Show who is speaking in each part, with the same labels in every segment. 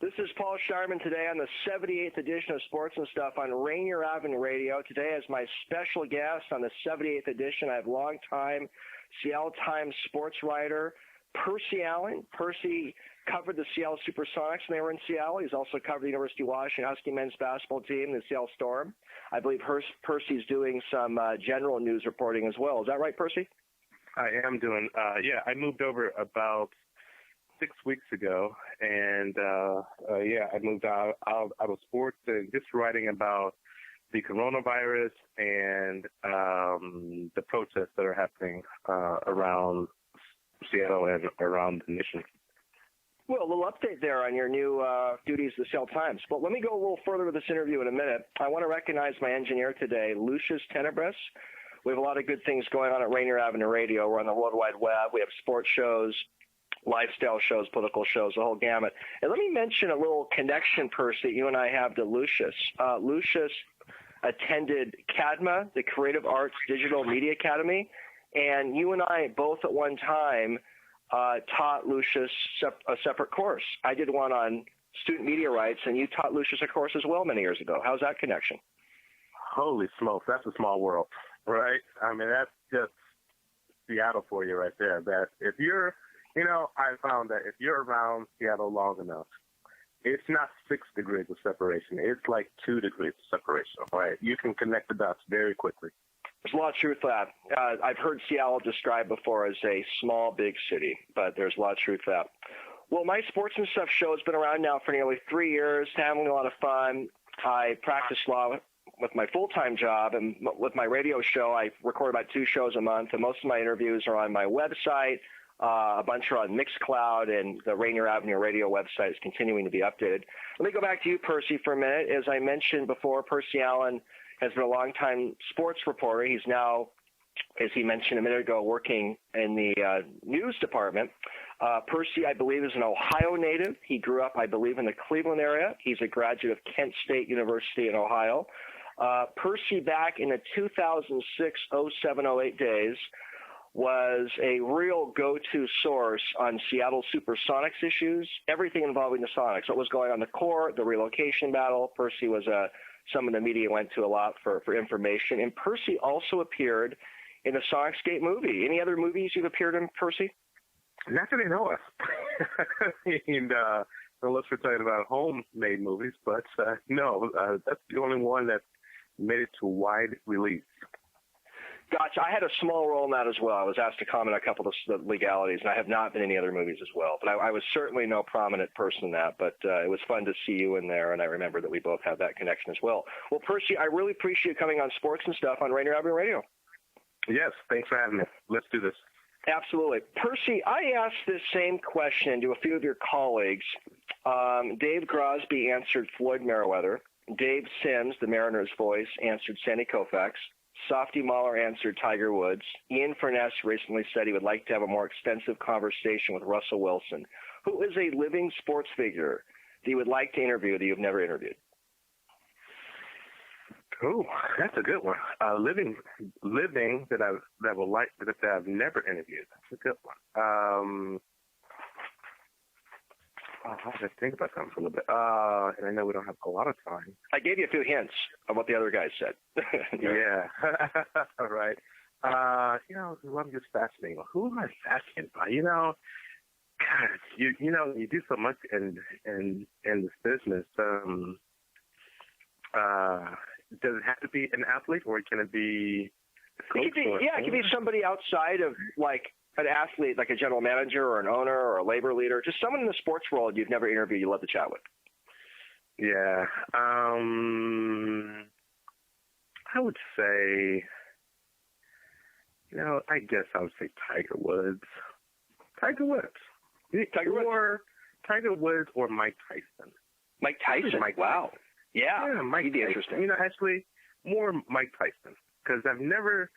Speaker 1: This is Paul Sharman today on the 78th edition of Sports and Stuff on Rainier Avenue Radio. Today as my special guest on the 78th edition, I have longtime Seattle Times sports writer Percy Allen. Percy covered the Seattle Supersonics when they were in Seattle. He's also covered the University of Washington Husky men's basketball team, the Seattle Storm. I believe Percy's doing some general news reporting as well. Is that right, Percy?
Speaker 2: I am doing, I moved over about 6 weeks ago, and I moved out of sports and just writing about the coronavirus and the protests that are happening around Seattle and around the nation.
Speaker 1: Well, a little update there on your new duties at the Seattle Times. But let me go a little further with this interview in a minute. I want to recognize my engineer today, Lucius Tenebris. We have a lot of good things going on at Rainier Avenue Radio. We're on the World Wide Web. We have sports shows, lifestyle shows, political shows, the whole gamut. And let me mention a little connection, Percy, that you and I have to Lucius. Lucius attended CADMA, the Creative Arts Digital Media Academy, and you and I both at one time taught Lucius a separate course. I did one on student media rights, and you taught Lucius a course as well many years ago. How's that connection?
Speaker 2: Holy smokes, that's a small world, right? I mean, that's just Seattle for you right there. That if you're I found that if you're around Seattle long enough, it's not 6 degrees of separation. It's like 2 degrees of separation, right? You can connect the dots very quickly.
Speaker 1: There's a lot of truth to that. I've heard Seattle described before as a small, big city, but there's a lot of truth to that. Well, my Sports and Stuff show has been around now for nearly 3 years, having a lot of fun. I practice law with my full-time job, and with my radio show, I record about 2 shows a month, and most of my interviews are on my website. A bunch are on Mixcloud, and the Rainier Avenue Radio website is continuing to be updated. Let me go back to you, Percy, for a minute. As I mentioned before, Percy Allen has been a longtime sports reporter. He's now, as he mentioned a minute ago, working in the news department. Percy, I believe, is an Ohio native. He grew up, I believe, in the Cleveland area. He's a graduate of Kent State University in Ohio. Percy, back in the 2006-07-08 days, was a real go-to source on Seattle Supersonics issues, everything involving the Sonics. What was going on in the court, the relocation battle. Percy was someone the media went to a lot for information. And Percy also appeared in the Sonicsgate movie. Any other movies you've appeared in, Percy?
Speaker 2: Not that I know of. And unless we're talking about homemade movies, but no, that's the only one that made it to wide release.
Speaker 1: Gotcha. I had a small role in that as well. I was asked to comment on a couple of the legalities, and I have not been in any other movies as well. But I was certainly no prominent person in that. But it was fun to see you in there, and I remember that we both had that connection as well. Well, Percy, I really appreciate you coming on Sports and Stuff on Rainier Avenue Radio.
Speaker 2: Yes, thanks for having me. Let's do this.
Speaker 1: Absolutely. Percy, I asked this same question to a few of your colleagues. Dave Crosby answered Floyd Merriweather. Dave Sims, the Mariners' voice, answered Sandy Koufax. Softy Mahler answered Tiger Woods. Ian Furness recently said he would like to have a more extensive conversation with Russell Wilson, who is a living sports figure that you would like to interview that you've never interviewed.
Speaker 2: Oh, that's a good one. Living that I've never interviewed. That's a good one. I'll have to think about that for a little bit. And I know we don't have a lot of time.
Speaker 1: I gave you a few hints of what the other guys said.
Speaker 2: Yeah. All right. I'm just fascinating. Who am I fascinated by? God, you do so much in this business. Does it have to be an athlete, or can it be a coach?
Speaker 1: It could be somebody outside of, like, an athlete, like a general manager or an owner or a labor leader, just someone in the sports world you've never interviewed you'd love to chat with.
Speaker 2: Yeah. I would say, I guess I would say Tiger Woods. Tiger Woods or Mike Tyson.
Speaker 1: Mike Tyson? Wow. Yeah,
Speaker 2: Mike
Speaker 1: he'd be
Speaker 2: Tyson.
Speaker 1: interesting.
Speaker 2: Actually, more Mike Tyson, because I've never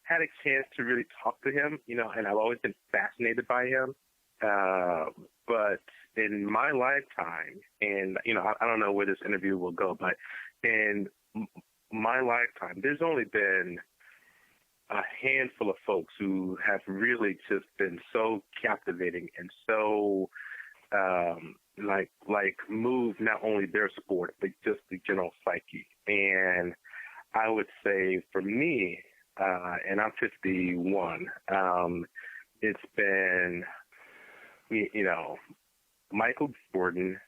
Speaker 2: had a chance to really talk to him, and I've always been fascinated by him. But in my lifetime, and, I don't know where this interview will go, but in my lifetime, there's only been a handful of folks who have really just been so captivating and so move not only their sport but just the general psyche. And I would say for me, and I'm 51, it's been Michael Jordan,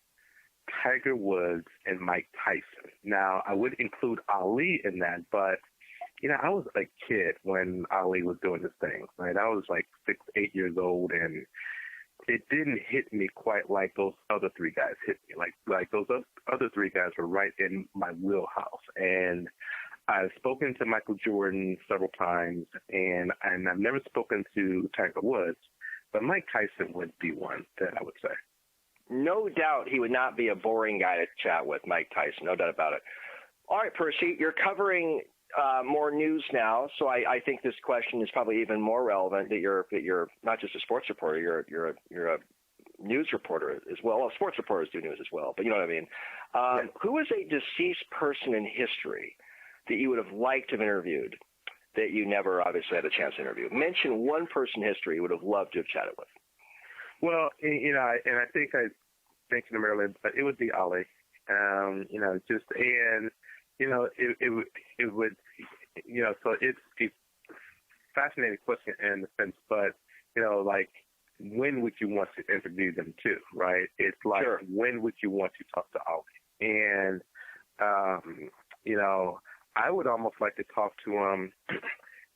Speaker 2: Tiger Woods, and Mike Tyson. Now, I would include Ali in that, but, I was a kid when Ali was doing this thing, right? I was like 6, 8 years old, and it didn't hit me quite like those other three guys hit me. Like those other three guys were right in my wheelhouse. And I've spoken to Michael Jordan several times, and I've never spoken to Tiger Woods, but Mike Tyson would be one that I would say.
Speaker 1: No doubt he would not be a boring guy to chat with, Mike Tyson. No doubt about it. All right, Percy, you're covering more news now, so I think this question is probably even more relevant. That you're not just a sports reporter, you're a news reporter as well. Well, sports reporters do news as well, but you know what I mean. Who is a deceased person in history that you would have liked to have interviewed that you never obviously had a chance to interview? Mention one person in history you would have loved to have chatted with.
Speaker 2: Well, and I think I mentioned him earlier, but it would be Ali. It would, so it's a fascinating question in the sense, but, when would you want to interview them too, right? It's like, sure. When would you want to talk to Ali? And, I would almost like to talk to him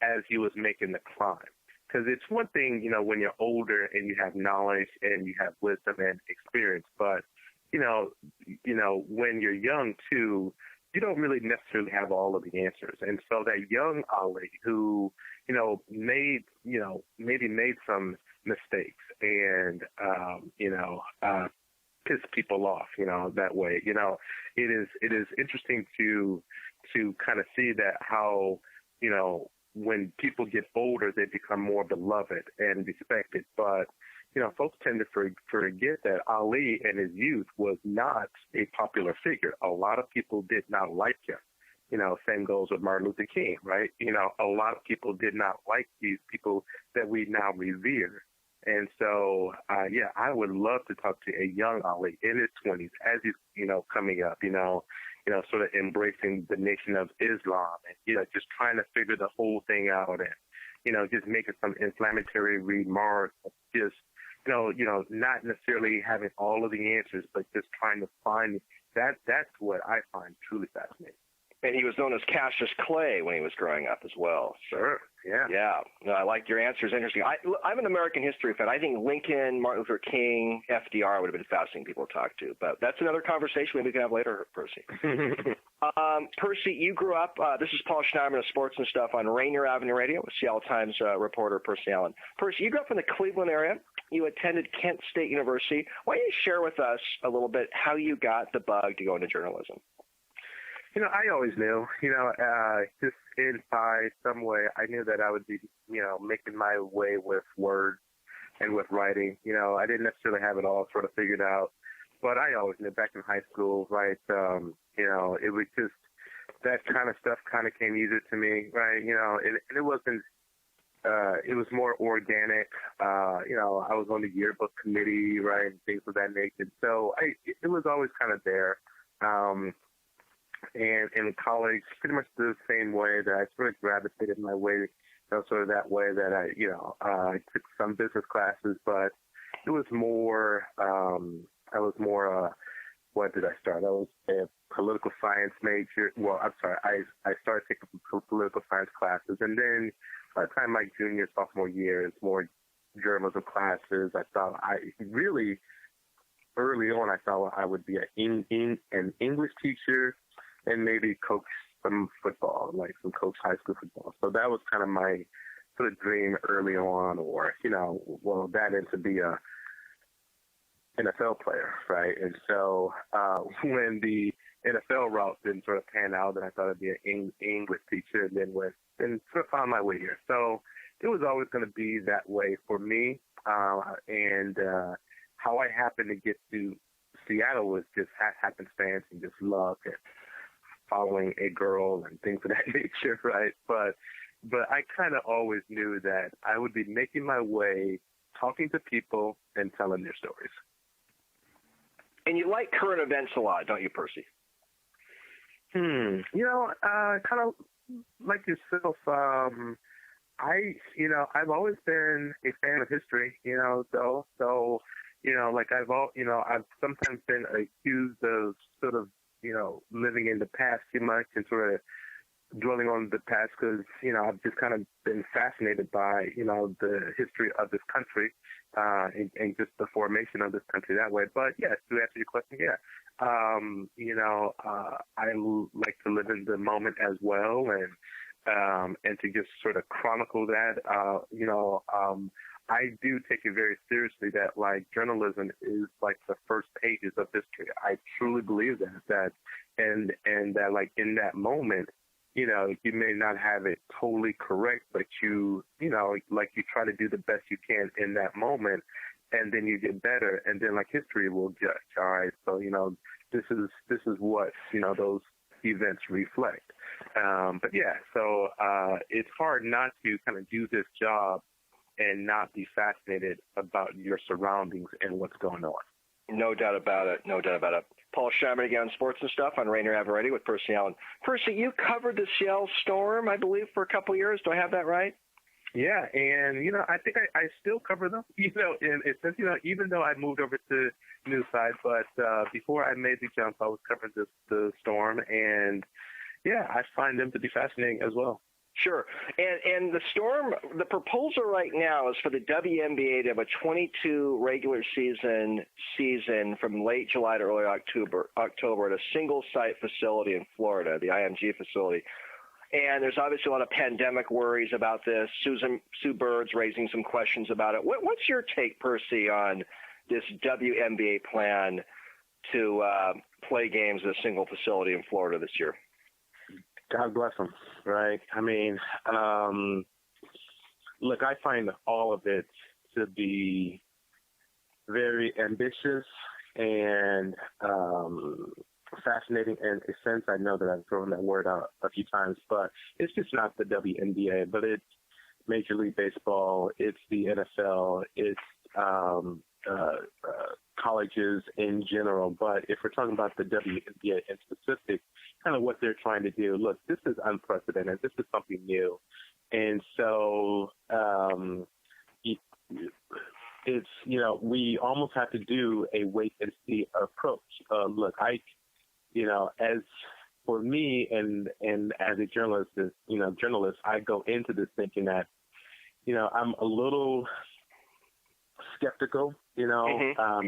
Speaker 2: as he was making the climb. Because it's one thing, when you're older and you have knowledge and you have wisdom and experience, but, when you're young too, you don't really necessarily have all of the answers. And so that young Ali who, maybe made some mistakes and, pissed people off, that way, it is interesting to kind of see that how, when people get older, they become more beloved and respected. But, folks tend to forget that Ali in his youth was not a popular figure. A lot of people did not like him. Same goes with Martin Luther King, right? A lot of people did not like these people that we now revere. And so, I would love to talk to a young Ali in his 20s as he's, coming up, sort of embracing the Nation of Islam and, just trying to figure the whole thing out and, just making some inflammatory remarks, just, not necessarily having all of the answers, but just trying to find that. That's what I find truly fascinating.
Speaker 1: And he was known as Cassius Clay when he was growing up as well.
Speaker 2: Sure. Yeah.
Speaker 1: Yeah. No, I like your answers. Interesting. I'm an American history fan. I think Lincoln, Martin Luther King, FDR would have been fascinating people to talk to. But that's another conversation maybe we can have later, Percy. Percy, you grew up, this is Paul Schneiderman of Sports and Stuff on Rainier Avenue Radio with Seattle Times reporter Percy Allen. Percy, you grew up in the Cleveland area. You attended Kent State University. Why don't you share with us a little bit how you got the bug to go into journalism?
Speaker 2: I always knew, just inside some way, I knew that I would be, making my way with words and with writing. I didn't necessarily have it all sort of figured out, but I always knew back in high school, right, it was just that kind of stuff kind of came easy to me, right, and it wasn't, it was more organic. I was on the yearbook committee, right, and things of that nature. So it was always kind of there. And in college, pretty much the same way that I sort of gravitated my way, sort of that way that I took some business classes, but it was more, what did I start? I was a political science major. Well, I'm sorry, I started taking political science classes, and then by the time my junior, sophomore year, it's more journalism classes. I thought early on, I thought I would be an English teacher and maybe coach some football, like some coach high school football. So that was kind of my sort of dream early on, or, that and to be a NFL player, right? And so when the NFL route didn't sort of pan out, then I thought I'd be an English teacher, and then sort of found my way here. So it was always going to be that way for me. And how I happened to get to Seattle was just happenstance and just luck and following a girl and things of that nature, right? But I kind of always knew that I would be making my way, talking to people and telling their stories.
Speaker 1: And you like current events a lot, don't you, Percy?
Speaker 2: You know, kind of like yourself. I've always been a fan of history. You know, so like I've sometimes been accused of sort of, living in the past too much and sort of dwelling on the past because, I've just kind of been fascinated by, the history of this country and just the formation of this country that way. But yes, to answer your question, yeah. I like to live in the moment as well and to just sort of chronicle that, I do take it very seriously that like journalism is like the first pages of history. I truly believe and that like in that moment, you may not have it totally correct, but you try to do the best you can in that moment, and then you get better, and then like history will judge. All right, so this is what those events reflect. But yeah, so it's hard not to kind of do this job and not be fascinated about your surroundings and what's going on.
Speaker 1: No doubt about it. No doubt about it. Paul Scheimer again on Sports and Stuff on Rainer Avaretti with Percy Allen. Percy, you covered the Seattle Storm, I believe, for a couple of years. Do I have that right?
Speaker 2: Yeah, and I think I still cover them. And it says even though I moved over to news side, but before I made the jump, I was covering the Storm, and yeah, I find them to be fascinating as well.
Speaker 1: Sure. And the Storm, the proposal right now is for the WNBA to have a 22 regular season from late July to early October at a single-site facility in Florida, the IMG facility. And there's obviously a lot of pandemic worries about this. Sue Bird's raising some questions about it. What's your take, Percy, on this WNBA plan to play games at a single facility in Florida this year?
Speaker 2: God bless them, right? I mean, look, I find all of it to be very ambitious and fascinating in a sense. I know that I've thrown that word out a few times, but it's just not the WNBA, but it's Major League Baseball, it's the NFL, it's colleges in general. But if we're talking about the WNBA in specific, kind of what they're trying to do, look, this is unprecedented. This is something new. And so it's, we almost have to do a wait and see approach. Look, as for me and as a journalist, I go into this thinking that, I'm a little skeptical,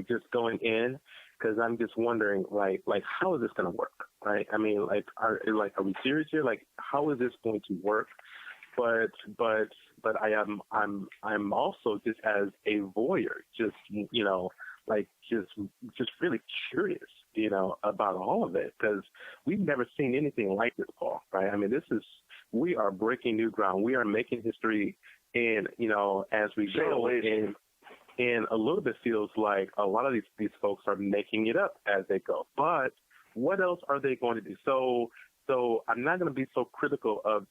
Speaker 2: just going in, because I'm just wondering, like how is this going to work, right? I mean, are we serious here? Like, how is this going to work? But I'm also just as a voyeur, just just really curious, about all of it, because we've never seen anything like this, Paul, right? I mean, we are breaking new ground. We are making history, and as we go, and a little bit feels like a lot of these folks are making it up as they go. But what else are they going to do? So I'm not going to be so critical of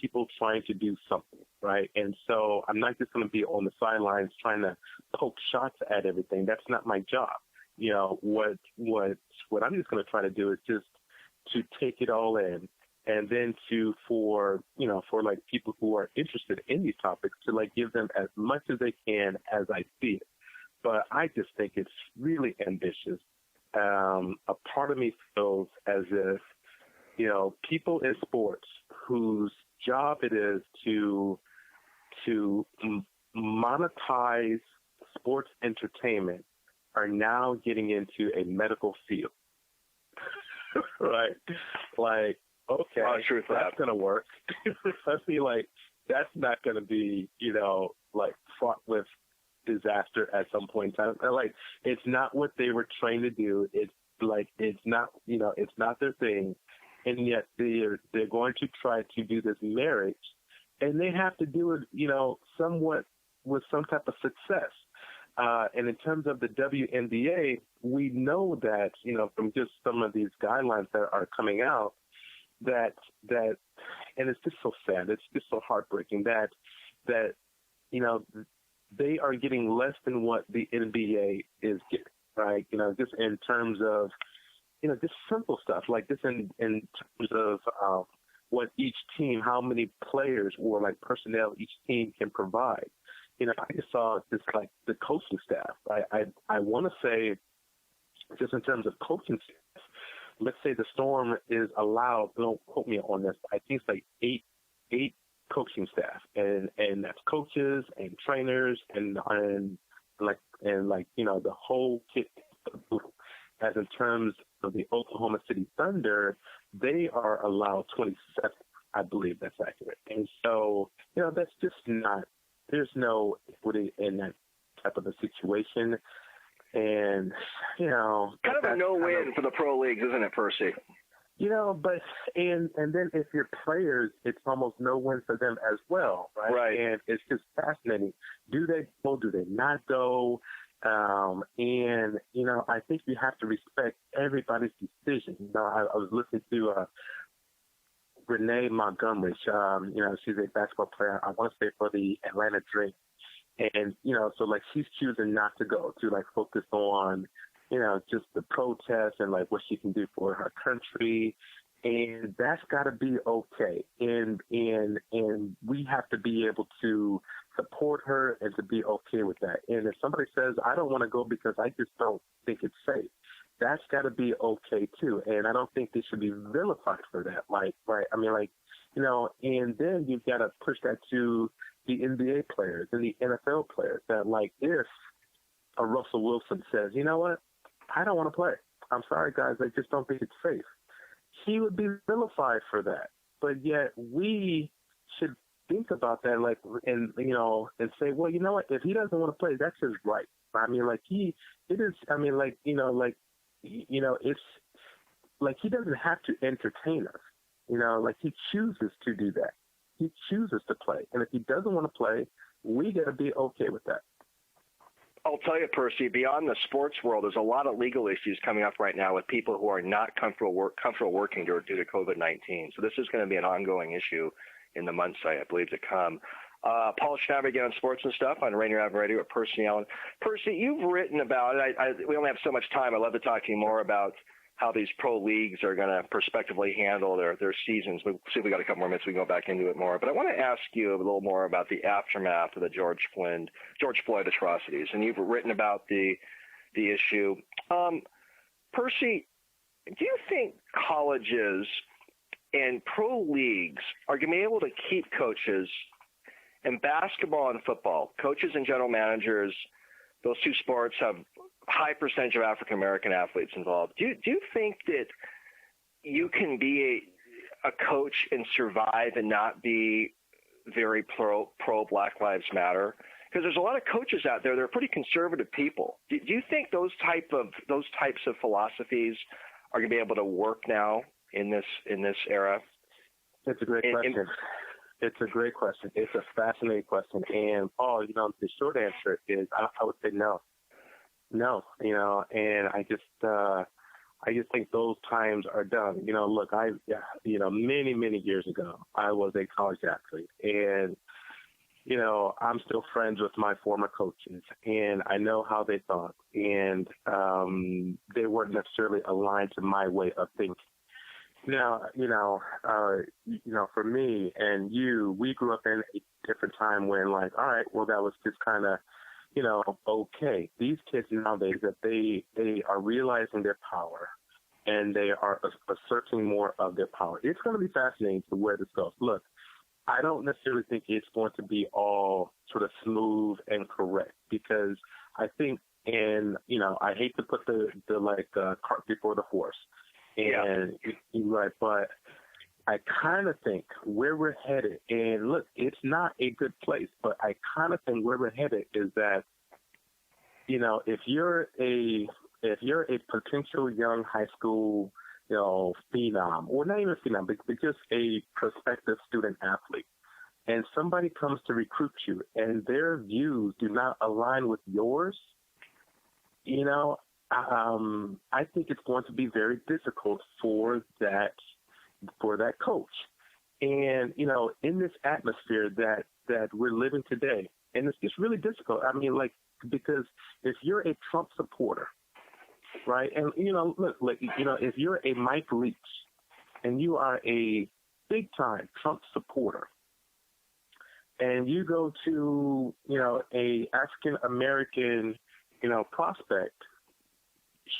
Speaker 2: people trying to do something, right? And so I'm not just going to be on the sidelines trying to poke shots at everything. That's not my job. What I'm just going to try to do is just to take it all in, and then for like people who are interested in these topics to like give them as much as they can as I see it. But I just think it's really ambitious. A part of me feels as if, people in sports whose job it is to monetize sports entertainment are now getting into a medical field, right? Like, okay, that's going to work. I feel like that's not going to be, fraught with disaster at some point in time. Like, it's not what they were trained to do. It's not, it's not their thing. And yet they're going to try to do this marriage, and they have to do it, somewhat with some type of success. And in terms of the WNBA, we know that, from just some of these guidelines that are coming out, that, and it's just so sad. It's just so heartbreaking that, they are getting less than what the NBA is getting. right? Just in terms of, just simple stuff like this in terms of what each team, how many players or like personnel each team can provide. I just saw this like the coaching staff. I want to say just in terms of coaching staff, let's say the Storm is allowed, don't quote me on this, I think it's like eight coaching staff, and that's coaches and trainers and the whole kit. As in terms of the Oklahoma City Thunder, they are allowed 27, I believe that's accurate. And so, that's just not, there's no equity in that type of a situation. And,
Speaker 1: kind of a no-win for the pro leagues, isn't it, Percy?
Speaker 2: But and then if you're players, it's almost no win for them as well, right?
Speaker 1: Right.
Speaker 2: And it's just fascinating. Do they go? Do they not go? And I think you have to respect everybody's decision. I was listening to Renee Montgomery. She's a basketball player. I want to say for the Atlanta Dream. And so like she's choosing not to go to like focus on just the protest and like what she can do for her country. And that's got to be okay. And we have to be able to support her and to be okay with that. And if somebody says, I don't want to go because I just don't think it's safe, that's got to be okay too. And I don't think they should be vilified for that. Like, right. I mean, like, and then you've got to push that to the NBA players and the NFL players that like, if a Russell Wilson says, you know what, I don't want to play. I'm sorry, guys. I just don't think it's safe. He would be vilified for that. But yet we should think about that, like, and say, well, you know what? If he doesn't want to play, that's his right. I mean, like it's like he doesn't have to entertain us. Like he chooses to do that. He chooses to play, and if he doesn't want to play, we got to be okay with that.
Speaker 1: I'll tell you, Percy, beyond the sports world, there's a lot of legal issues coming up right now with people who are not comfortable working due to COVID-19. So this is going to be an ongoing issue in the months, I believe, to come. Paul Schneider again on Sports and Stuff on Rainier Ave Radio at Percy Allen. Percy, you've written about it. We only have so much time. I'd love to talk to you more about how these pro leagues are going to prospectively handle their seasons. We'll see if we got a couple more minutes. We can go back into it more. But I want to ask you a little more about the aftermath of the George Floyd atrocities. And you've written about the issue. Percy, do you think colleges and pro leagues are going to be able to keep coaches in basketball and football? Coaches and general managers, those two sports have high percentage of African-American athletes involved. Do you think that you can be a coach and survive and not be very pro Black Lives Matter? Because there's a lot of coaches out there that are pretty conservative people. Do you think those types of philosophies are going to be able to work now in this era?
Speaker 2: It's a great question. It's a great question. It's a fascinating question. And Paul, the short answer is I would say no. No, and I just think those times are done. Look, many years ago, I was a college athlete, and I'm still friends with my former coaches, and I know how they thought, and they weren't necessarily aligned to my way of thinking. Now, for me and you, we grew up in a different time when, like, all right, well, that was just kind of, okay. These kids nowadays, that they are realizing their power, and they are asserting more of their power. It's going to be fascinating to where this goes. Look, I don't necessarily think it's going to be all sort of smooth and correct, because I think, and I hate to put the cart before the horse, and you're right, but I kind of think where we're headed, and look, it's not a good place, but I kind of think where we're headed is that, if you're a potential young high school, phenom, or not even phenom, but just a prospective student athlete, and somebody comes to recruit you, and their views do not align with yours, I think it's going to be very difficult for that coach. And, in this atmosphere that we're living today, and it's really difficult. I mean, like, because if you're a Trump supporter right? And look, if you're a Mike Leach and you are a big time Trump supporter, and you go to a African American prospect,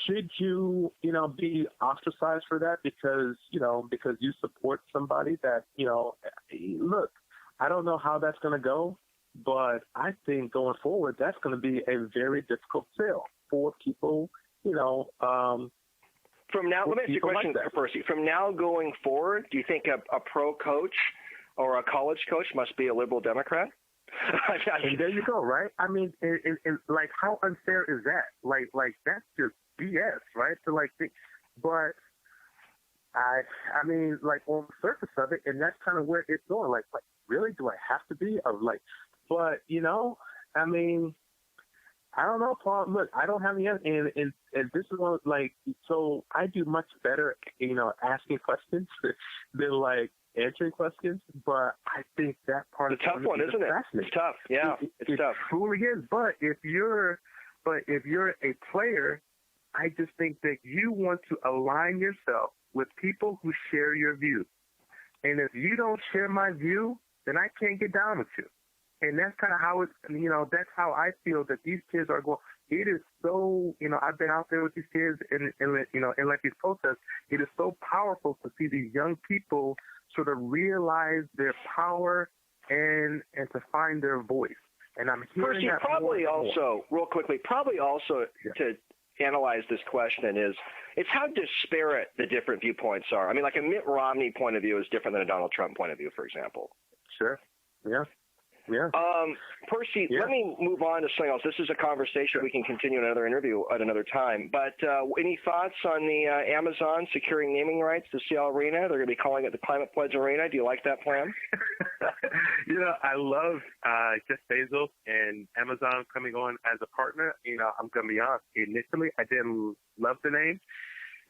Speaker 2: should you be ostracized for that because you support somebody that look, I don't know how that's going to go, but I think going forward that's going to be a very difficult sell for people.
Speaker 1: From now, let me ask you a question, Percy. From now going forward, do you think a pro coach or a college coach must be a liberal Democrat?
Speaker 2: And there you go, right? I mean, like, how unfair is that? Like that's just BS, right? So but I mean, like on the surface of it, and that's kind of where it's going. Like, really, do I have to be? But I mean, I don't know, Paul. Look, I don't have the answer, and this is one so I do much better, asking questions than answering questions. But I think that part
Speaker 1: is a tough one, isn't it? It's tough. Yeah, it's tough.
Speaker 2: It truly is. But if you're a player, I just think that you want to align yourself with people who share your views. And if you don't share my view, then I can't get down with you. And that's kind of how that's how I feel that these kids are going. It is so, I've been out there with these kids and these protests. It is so powerful to see these young people sort of realize their power and to find their voice. And I'm hearing
Speaker 1: Percy,
Speaker 2: that
Speaker 1: probably also, real quickly, to analyze this question it's how disparate the different viewpoints are. I mean, like a Mitt Romney point of view is different than a Donald Trump point of view, for example.
Speaker 2: Sure. Yeah. Yeah.
Speaker 1: Percy,
Speaker 2: yeah.
Speaker 1: Let me move on to something else. This is a conversation we can continue in another interview at another time. But any thoughts on the Amazon securing naming rights to Seattle Arena? They're going to be calling it the Climate Pledge Arena. Do you like that plan?
Speaker 2: I love Jeff Bezos and Amazon coming on as a partner. I'm going to be honest. Initially, I didn't love the name.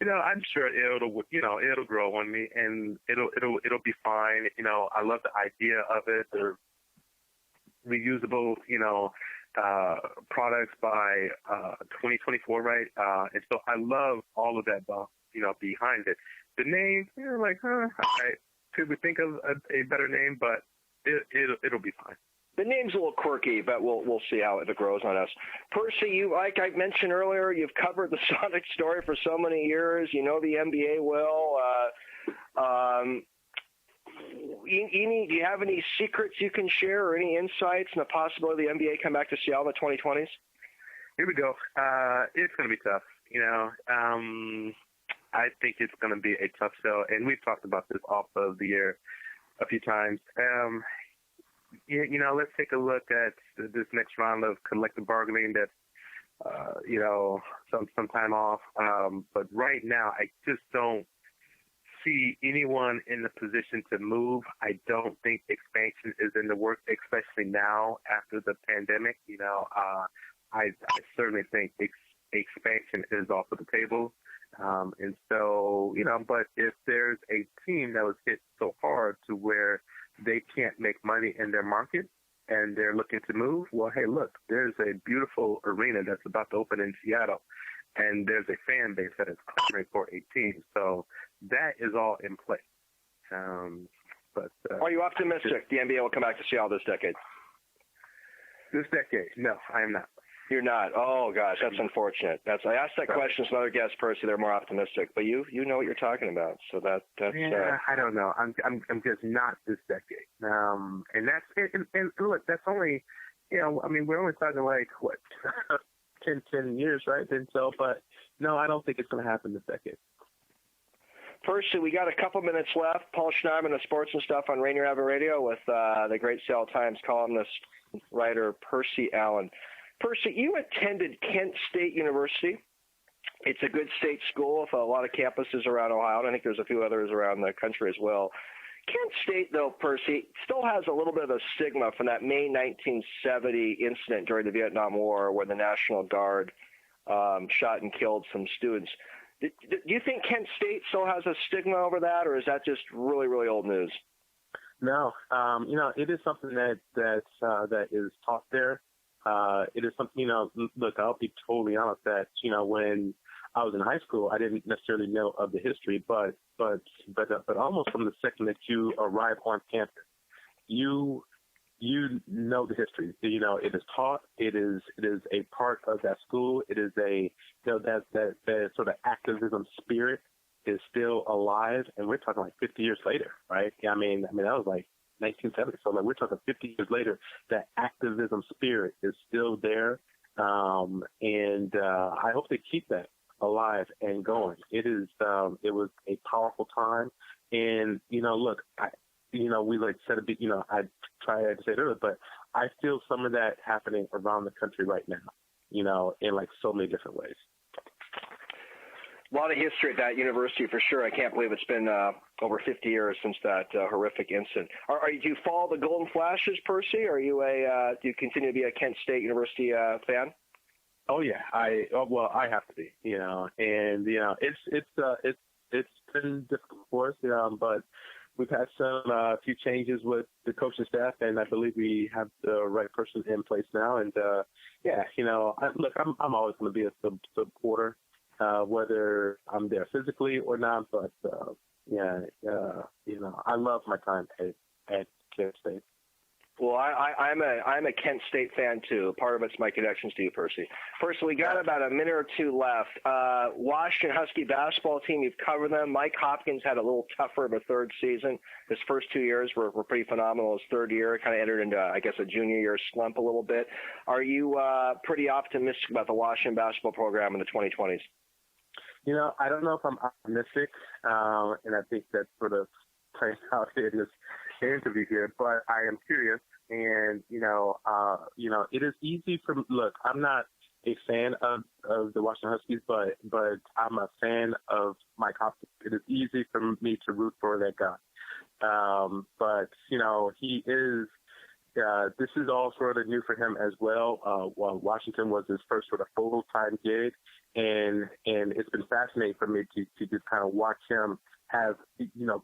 Speaker 2: I'm sure it'll grow on me and it'll be fine. I love the idea of it. They're reusable, products by 2024, right? And so I love all of that, behind it. The name, could we think of a better name? But it'll be fine.
Speaker 1: The name's a little quirky, but we'll see how it grows on us. Percy, you, like I mentioned earlier, you've covered the Sonic story for so many years. You know the NBA well. Do you have any secrets you can share or any insights on the possibility of the NBA come back to Seattle in the 2020s?
Speaker 2: Here we go. It's going to be tough. I think it's going to be a tough sell, and we've talked about this off of the air a few times. Let's take a look at this next round of collective bargaining that's, some time off. But right now, I just don't see anyone in the position to move. I don't think expansion is in the works, especially now after the pandemic. I certainly think expansion is off of the table. And so, but if there's a team that was hit so hard to where they can't make money in their market and they're looking to move, well, hey, look, there's a beautiful arena that's about to open in Seattle, and there's a fan base that is clamoring for a team. So that is all in play. But
Speaker 1: are you optimistic the NBA will come back to Seattle this decade?
Speaker 2: This decade? No, I am not.
Speaker 1: You're not. Oh gosh, that's unfortunate. I asked that question to some other guests, Percy. They're more optimistic, but you know what you're talking about. So that's.
Speaker 2: Yeah, I don't know. I'm just not this decade. And that's and look, that's only, we're only talking like what 10 years, right? And so, but no, I don't think it's going to happen this decade.
Speaker 1: Percy, we got a couple minutes left. Paul Schneiderman, the sports and stuff on Rainier Avenue Radio with the great Seattle Times columnist, writer Percy Allen. Percy, you attended Kent State University. It's a good state school with a lot of campuses around Ohio, and I think there's a few others around the country as well. Kent State, though, Percy, still has a little bit of a stigma from that May 1970 incident during the Vietnam War where the National Guard shot and killed some students. Do you think Kent State still has a stigma over that, or is that just really, really old news?
Speaker 2: No, it is something that is taught there. It is something, look, I'll be totally honest that, when I was in high school, I didn't necessarily know of the history, but almost from the second that you arrive on campus, you know the history. You know, it is taught. It is a part of that school. It is that sort of activism spirit is still alive, and we're talking like 50 years later, right? I mean that was like 1970. So like we're talking 50 years later, that activism spirit is still there, and I hope they keep that alive and going. It was a powerful time, and look, we like said a bit, I tried to say it earlier, but I feel some of that happening around the country right now, in like so many different ways.
Speaker 1: A lot of history at that university for sure. I can't believe it's been over 50 years since that horrific incident. Do you follow the Golden Flashes, Percy? Do you continue to be a Kent State University fan?
Speaker 2: Oh yeah, I have to be, and it's been difficult for us, but we've had some few changes with the coaching staff, and I believe we have the right person in place now. And I'm always going to be a supporter, whether I'm there physically or not. But I love my time at Kent State.
Speaker 1: Well, I'm a Kent State fan too. Part of it's my connections to you, Percy. Percy, we got about a minute or two left. Washington Husky basketball team, you've covered them. Mike Hopkins had a little tougher of a third season. His first 2 years were pretty phenomenal. His third year kind of entered into, I guess, a junior year slump a little bit. Are you pretty optimistic about the Washington basketball program in the 2020s?
Speaker 2: I don't know if I'm optimistic, and I think that sort of plays out in this interview here, but I am curious, and it is easy look, I'm not a fan of the Washington Huskies, but I'm a fan of Mike Hopkins. It is easy for me to root for that guy, but he is. This is all sort of new for him as well. Washington was his first sort of full-time gig, and it's been fascinating for me to just kind of watch him have,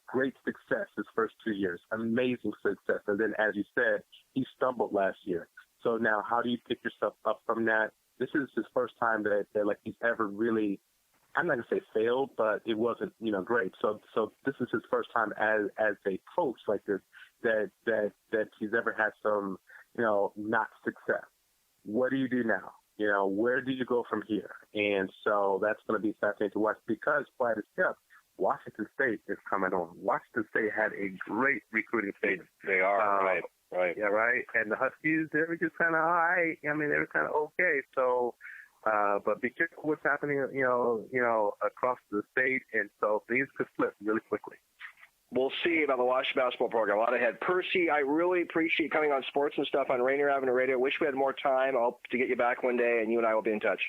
Speaker 2: great success his first 2 years, amazing success. And then, as you said, he stumbled last year. So now how do you pick yourself up from that? This is his first time that like he's ever really, I'm not going to say failed, but it wasn't, great. So this is his first time as a coach like this, that he's ever had some, not success. What do you do now? Where do you go from here? And so that's going to be fascinating to watch, because quiet as kept, Washington State is coming on. Washington State had a great recruiting season.
Speaker 1: They are, right.
Speaker 2: Yeah, right. And the Huskies, they were just kind of all right. I mean, they were kind of okay. So, but be careful what's happening, across the state. And so things could flip really quickly.
Speaker 1: We'll see about the Washington basketball program. A lot ahead. Percy, I really appreciate you coming on Sports and Stuff on Rainier Avenue Radio. Wish we had more time. I hope to get you back one day, and you and I will be in touch.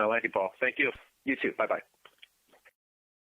Speaker 2: I like it, Paul. Thank you.
Speaker 1: You too. Bye-bye.